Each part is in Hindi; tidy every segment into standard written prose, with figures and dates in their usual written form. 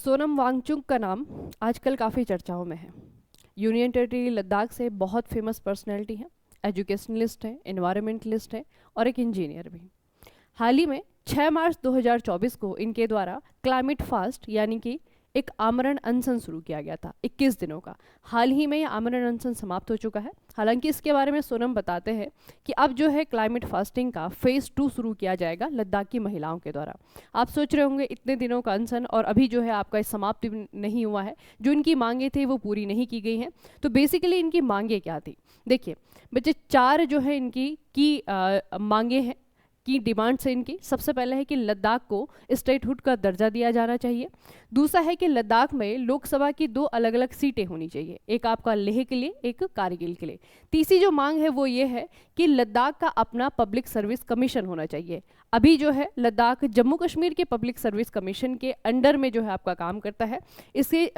सोनम वांगचुक का नाम आजकल काफ़ी चर्चाओं में है। यूनियन टेरिटरी लद्दाख से बहुत फेमस पर्सनैलिटी हैं, एजुकेशनलिस्ट हैं, एनवायरमेंटलिस्ट हैं और एक इंजीनियर भी। हाल ही में 6 मार्च 2024 को इनके द्वारा क्लाइमेट फास्ट यानी कि एक आमरण अनशन शुरू किया गया था 21 दिनों का। हाल ही में ये आमरण अनशन समाप्त हो चुका है। हालांकि इसके बारे में सोनम बताते हैं कि अब जो है क्लाइमेट फास्टिंग का फेज़ 2 शुरू किया जाएगा लद्दाख की महिलाओं के द्वारा। आप सोच रहे होंगे इतने दिनों का अनशन और अभी जो है आपका समाप्त भी नहीं हुआ है, जो इनकी मांगे थी वो पूरी नहीं की गई हैं। तो बेसिकली इनकी मांगे क्या थी, देखिए बच्चे, 4 जो है इनकी की मांगे हैं, की डिमांड्स है इनकी। सबसे पहले है कि लद्दाख को स्टेटहुड का दर्जा दिया जाना चाहिए। दूसरा है कि लद्दाख में लोकसभा की 2 अलग अलग सीटें होनी चाहिए, एक आपका लेह के लिए, एक कारगिल के लिए। तीसरी जो मांग है वो ये है कि लद्दाख का अपना पब्लिक सर्विस कमीशन होना चाहिए। अभी जो है लद्दाख जम्मू कश्मीर के पब्लिक सर्विस कमीशन के अंडर में जो है आपका काम करता है। इसे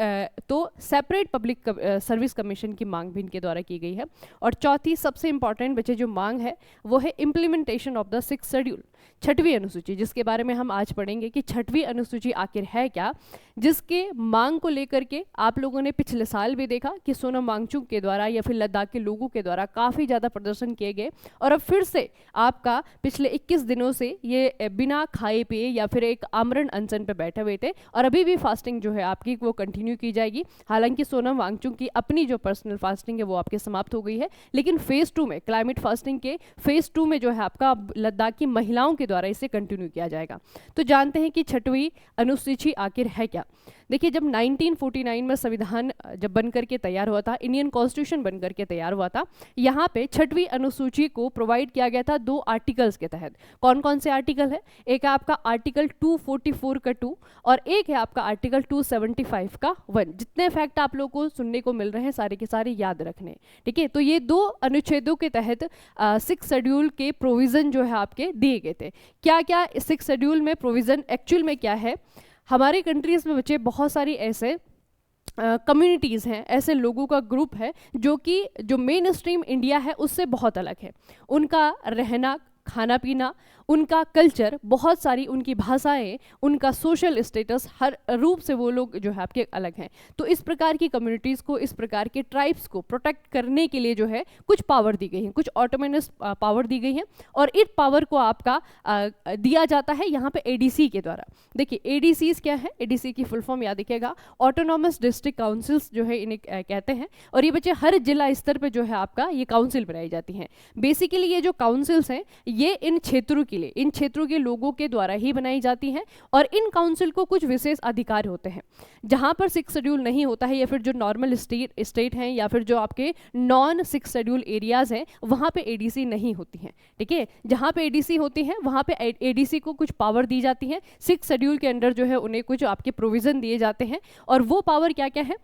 तो सेपरेट पब्लिक सर्विस कमीशन की मांग भी इनके द्वारा की गई है। और चौथी सबसे इंपॉर्टेंट बच्चे जो मांग है वो है implementation of the 6th schedule, 6वीं अनुसूची, जिसके बारे में हम आज पढ़ेंगे कि 6वीं अनुसूची आखिर है क्या, जिसके मांग को लेकर के आप लोगों ने पिछले साल भी देखा कि सोनम वांगचुक के द्वारा या फिर लद्दाख के लोगों के द्वारा काफ़ी ज़्यादा प्रदर्शन किए गए। और अब फिर से आपका पिछले 21 दिनों से ये बिना खाए पिए या फिर एक आमरण अनशन पे बैठे हुए थे और अभी भी फास्टिंग जो है आपकी वो कंटिन्यू की जाएगी। हालांकि सोनम वांगचुक की अपनी जो पर्सनल फास्टिंग है वो आपके समाप्त हो गई है, लेकिन फेज़ 2 में, क्लाइमेट फास्टिंग के फेज़ 2 में जो है आपका लद्दाख की महिलाओं के द्वारा इसे कंटिन्यू किया जाएगा। तो जानते हैं कि 6वीं अनुसूची आखिर है क्या। देखिए, जब 1949 में संविधान जब बनकर के तैयार हुआ था, इंडियन कॉन्स्टिट्यूशन बनकर के तैयार हुआ था, यहाँ पे 6वीं अनुसूची को प्रोवाइड किया गया था 2 आर्टिकल्स के तहत। कौन कौन से आर्टिकल है? एक है आपका आर्टिकल 244 का 2 और एक है आपका आर्टिकल 275 का 1। जितने फैक्ट आप लोगों को सुनने को मिल रहे हैं सारे के सारे याद रखने, ठीक है। तो ये 2 अनुच्छेदों के तहत 6 शेड्यूल के प्रोविज़न जो है आपके दिए गए थे। क्या क्या 6 शेड्यूल में प्रोविज़न एक्चुअल में क्या है? हमारे कंट्रीज़ में बच्चे बहुत सारी ऐसे कम्युनिटीज़ हैं, ऐसे लोगों का ग्रुप है जो कि जो मेन स्ट्रीम इंडिया है उससे बहुत अलग है। उनका रहना, खाना पीना, उनका कल्चर, बहुत सारी उनकी भाषाएं, उनका सोशल स्टेटस, हर रूप से वो लोग जो है आपके अलग हैं। तो इस प्रकार की कम्युनिटीज़ को, इस प्रकार के ट्राइब्स को प्रोटेक्ट करने के लिए जो है कुछ पावर दी गई है, कुछ ऑटोनोमस पावर दी गई है और इस पावर को आपका दिया जाता है यहाँ पे एडीसी के द्वारा। देखिए एडीसीज क्या है, एडीसी की फुल फॉर्म याद रखिएगा, ऑटोनॉमस डिस्ट्रिक्ट काउंसिल्स जो है इन्हें कहते हैं। और ये बच्चे हर जिला स्तर पर जो है आपका ये काउंसिल बनाई जाती हैं। बेसिकली ये जो काउंसिल्स हैं ये इन क्षेत्रों के लिए, इन क्षेत्रों के लोगों के द्वारा ही बनाई जाती हैं और इन काउंसिल को कुछ विशेष अधिकार होते हैं। जहां पर 6 शेड्यूल नहीं होता है या फिर जो नॉर्मल स्टेट हैं या फिर जो आपके नॉन 6 शेड्यूल एरियाज हैं वहां पे एडीसी नहीं होती हैं, ठीक है। जहां पे एडीसी होती हैं वहां पे एडीसी को कुछ पावर दी जाती है। 6 शेड्यूल के अंडर जो है उन्हें कुछ आपके प्रोविजन दिए जाते हैं और वो पावर क्या क्या है,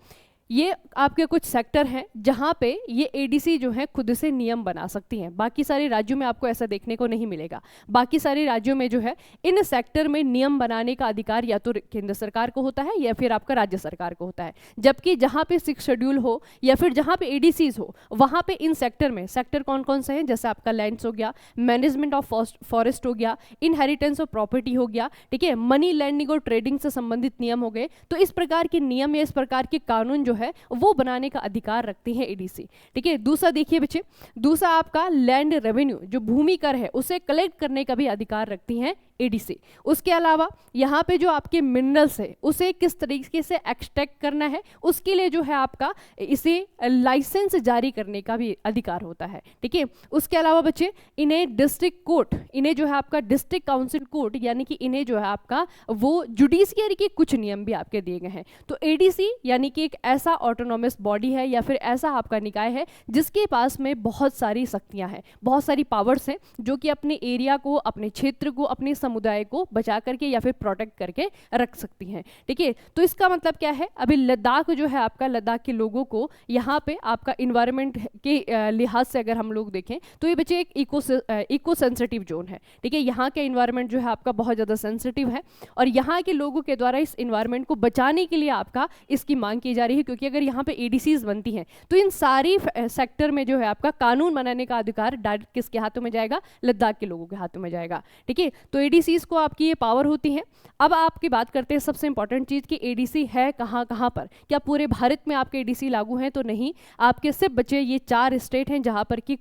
ये आपके कुछ सेक्टर हैं जहाँ पे ये एडीसी जो है खुद से नियम बना सकती हैं। बाकी सारे राज्यों में आपको ऐसा देखने को नहीं मिलेगा। बाकी सारे राज्यों में जो है इन सेक्टर में नियम बनाने का अधिकार या तो केंद्र सरकार को होता है या फिर आपका राज्य सरकार को होता है। जबकि जहाँ पे 6 शेड्यूल हो या फिर जहाँ पे एडीसीज हो वहाँ पे इन सेक्टर में, सेक्टर कौन कौन से हैं, जैसे आपका लैंड्स हो गया, मैनेजमेंट ऑफ फॉरेस्ट हो गया, इनहेरिटेंस ऑफ प्रॉपर्टी हो गया, ठीक है, मनी लैंडिंग और ट्रेडिंग से संबंधित नियम हो गए। तो इस प्रकार के नियम या इस प्रकार के कानून जो है वो बनाने का अधिकार रखती है एडीसी, ठीक है। दूसरा देखिए बच्चे, दूसरा आपका लैंड रेवेन्यू, जो भूमि कर है उसे कलेक्ट करने का भी अधिकार रखती हैं एडीसी। उसके अलावा यहाँ पे जो आपके मिनरल्स है उसे किस तरीके से एक्सट्रैक्ट करना है उसके लिए जो है आपका इसे लाइसेंस जारी करने का भी अधिकार होता है, ठीक है। उसके अलावा बच्चे इन्हें डिस्ट्रिक्ट कोर्ट, इन्हें जो है आपका डिस्ट्रिक्ट काउंसिल कोर्ट, यानी कि इन्हें जो है आपका वो जुडिशियरी के कुछ नियम भी आपके दिए गए हैं। तो एडीसी यानी कि एक ऐसा ऑटोनॉमस बॉडी है या फिर ऐसा आपका निकाय है जिसके पास में बहुत सारी शक्तियां हैं, बहुत सारी पावर्स हैं, जो कि अपने एरिया को, अपने क्षेत्र को, अपने समुदाय को बचा करके या फिर प्रोटेक्ट करके रख सकती हैं, ठीक है। तो इसका मतलब क्या है, अभी लद्दाख जो है आपका, लद्दाख के लोगों को यहाँ पे आपका इन्वायरमेंट के लिहाज से अगर हम लोग देखें तो ये बच्चे एक इको सेंसिटिव जोन है, ठीक है। यहाँ के इन्वायरमेंट जो है आपका बहुत ज़्यादा सेंसिटिव है और यहाँ के लोगों के द्वारा इस इन्वायरमेंट को बचाने के लिए आपका इसकी मांग की जा रही है। क्योंकि अगर यहाँ पे एडीसीज बनती हैं तो इन सारी सेक्टर में जो है आपका कानून बनाने का अधिकार डायरेक्ट किसके हाथों में जाएगा, लद्दाख के लोगों के हाथों में जाएगा, ठीक है। तो एडीसीज को आपकी ये पावर होती है। अब आपकी बात करते हैं सबसे इंपॉर्टेंट चीज़ कि एडीसी है कहाँ कहाँ पर, क्या पूरे भारत में आपके एडीसी लागू हैं? तो नहीं, आपके सिर्फ बचे ये 4 स्टेट हैं जहाँ पर कि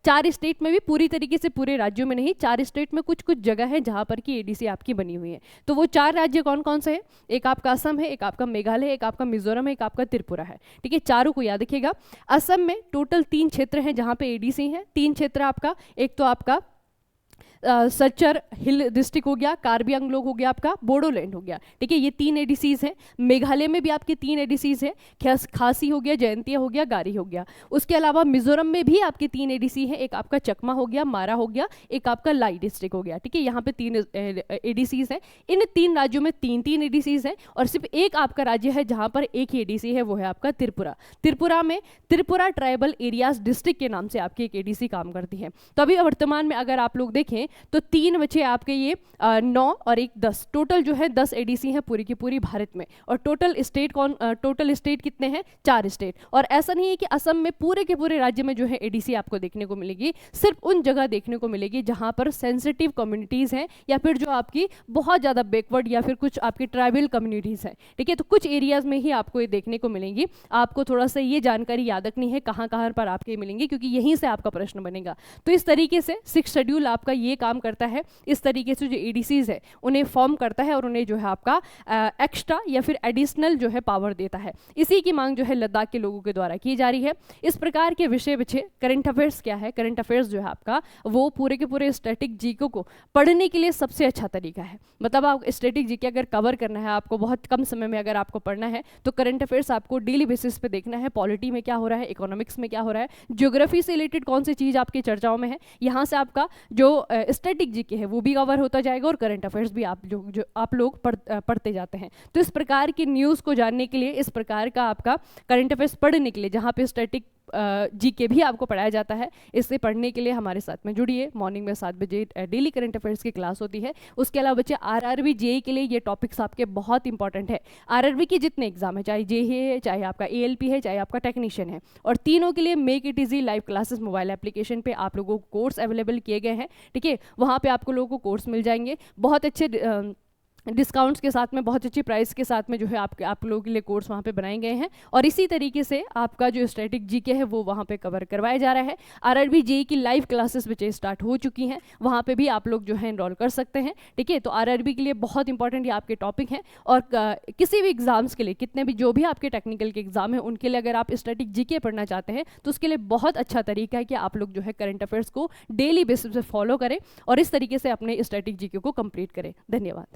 4 स्टेट में भी पूरी तरीके से पूरे राज्यों में नहीं, 4 स्टेट में कुछ कुछ जगह है जहाँ पर कि एडीसी आपकी बनी हुई है। तो वो 4 राज्य कौन कौन से हैं? एक आपका असम है, एक आपका मेघालय है, एक आपका मिजोरम है, एक आपका त्रिपुरा है। ठीक है, चारों को याद रखिएगा। असम में टोटल 3 क्षेत्र हैं जहाँ पे एडीसी हैं। 3 क्षेत्र आपका, एक तो आपका सचर हिल डिस्ट्रिक्ट हो गया, कार्बी आंगलोंग हो गया, आपका बोडोलैंड हो गया। ठीक है, ये 3 एडीसीज हैं। मेघालय में भी आपके 3 एडीसीज हैं, खासी हो गया, जयंतिया हो गया, गारी हो गया। उसके अलावा मिजोरम में भी आपके 3 एडीसी हैं, एक आपका चकमा हो गया, मारा हो गया, एक आपका लाई डिस्ट्रिक्ट हो गया। ठीक है, यहाँ पे 3 एडीसीज हैं। इन 3 राज्यों में 3 एडीसीज हैं और सिर्फ एक आपका राज्य है जहाँ पर एक ही एडीसी है, वो है आपका त्रिपुरा। त्रिपुरा में त्रिपुरा ट्राइबल एरियाज डिस्ट्रिक्ट के नाम से आपकी एक एडीसी काम करती है। तो अभी वर्तमान में अगर आप लोग देखें तो 3 बचे आपके ये 9 और 1 10, टोटल जो है 10 एडीसी हैं पूरी की पूरी भारत में। और टोटल स्टेट कितने हैं? 4 स्टेट। और ऐसा नहीं है कि असम में पूरे के पूरे राज्य में जो है एडीसी आपको देखने को मिलेगी, सिर्फ उन जगह देखने को मिलेगी जहां पर सेंसिटिव कम्युनिटीज हैं या फिर जो आपकी बहुत ज़्यादा बैकवर्ड या फिर कुछ आपकी ट्राइबल कम्युनिटीज़ हैं। ठीक है, तो कुछ एरियाज में ही आपको ये देखने को मिलेंगी। आपको थोड़ा सा ये जानकारी याद रखनी है कहाँ कहाँ पर आपके मिलेंगे, क्योंकि यहीं से आपका प्रश्न बनेगा। तो इस तरीके से 6 शेड्यूल आपका ये काम करता है। इस तरीके से जो एडीसीज है उन्हें फॉर्म करता है और उन्हें जो है आपका एक्स्ट्रा या फिर एडिशनल जो है पावर देता है। इसी की मांग जो है लद्दाख के लोगों के द्वारा की जा रही है। इस प्रकार के विषय बचे। करंट अफेयर्स क्या है? करंट अफेयर्स जो है आपका वो पूरे के पूरे स्टैटिक जीके को पढ़ने के लिए सबसे अच्छा तरीका है। मतलब आप स्टैटिक जीके अगर कवर करना है, आपको बहुत कम समय में अगर आपको पढ़ना है, तो करंट अफेयर्स आपको डेली बेसिस पे देखना है। पॉलिटी में क्या हो रहा है, इकोनॉमिक्स में क्या हो रहा है, ज्योग्राफी से रिलेटेड कौन सी चीज़ आपकी चर्चाओं में है, यहाँ से आपका जो स्टैटिक जीके है वो भी कवर होता जाएगा और करंट अफेयर्स भी जो आप लोग पढ़ते जाते हैं। तो इस प्रकार की न्यूज़ को जानने के लिए, इस प्रकार का आपका करंट अफेयर्स पढ़ने के लिए, जहाँ पे स्टैटिक जीके भी आपको पढ़ाया जाता है, इससे पढ़ने के लिए हमारे साथ में जुड़िए। मॉर्निंग में 7 बजे डेली करंट अफेयर्स की क्लास होती है। उसके अलावा बच्चे आरआरबी जेई के लिए ये टॉपिक्स आपके बहुत इंपॉर्टेंट है। आरआरबी के जितने एग्जाम है, चाहे जेई है, चाहे आपका एएलपी है, चाहे आपका टेक्नीशियन है, और तीनों के लिए make it easy live classes mobile application पे आप लोगों को कोर्स अवेलेबल किए गए हैं। ठीक है, वहाँ पे आपको लोगों को कोर्स मिल जाएंगे बहुत अच्छे डिस्काउंट्स के साथ में, बहुत अच्छी प्राइस के साथ में जो है आप लोगों के लिए कोर्स वहाँ पे बनाए गए हैं। और इसी तरीके से आपका जो स्टैटिक जीके है वो वहाँ पे कवर करवाया जा रहा है। आरआरबी जेई की लाइव क्लासेस बच्चे स्टार्ट हो चुकी हैं, वहाँ पे भी आप लोग जो है इनरोल कर सकते हैं। ठीक है, तो आरआरबी के लिए बहुत इंपॉर्टेंट ये आपके टॉपिक हैं। और किसी भी एग्जाम्स के लिए, कितने भी जो भी आपके टेक्निकल के एग्जाम है उनके लिए अगर आप स्टैटिक जीके पढ़ना चाहते हैं तो उसके लिए बहुत अच्छा तरीका है कि आप लोग जो है करंट अफेयर्स को डेली बेसिस पे फॉलो करें और इस तरीके से अपने स्टैटिक जीके को कंप्लीट करें। धन्यवाद।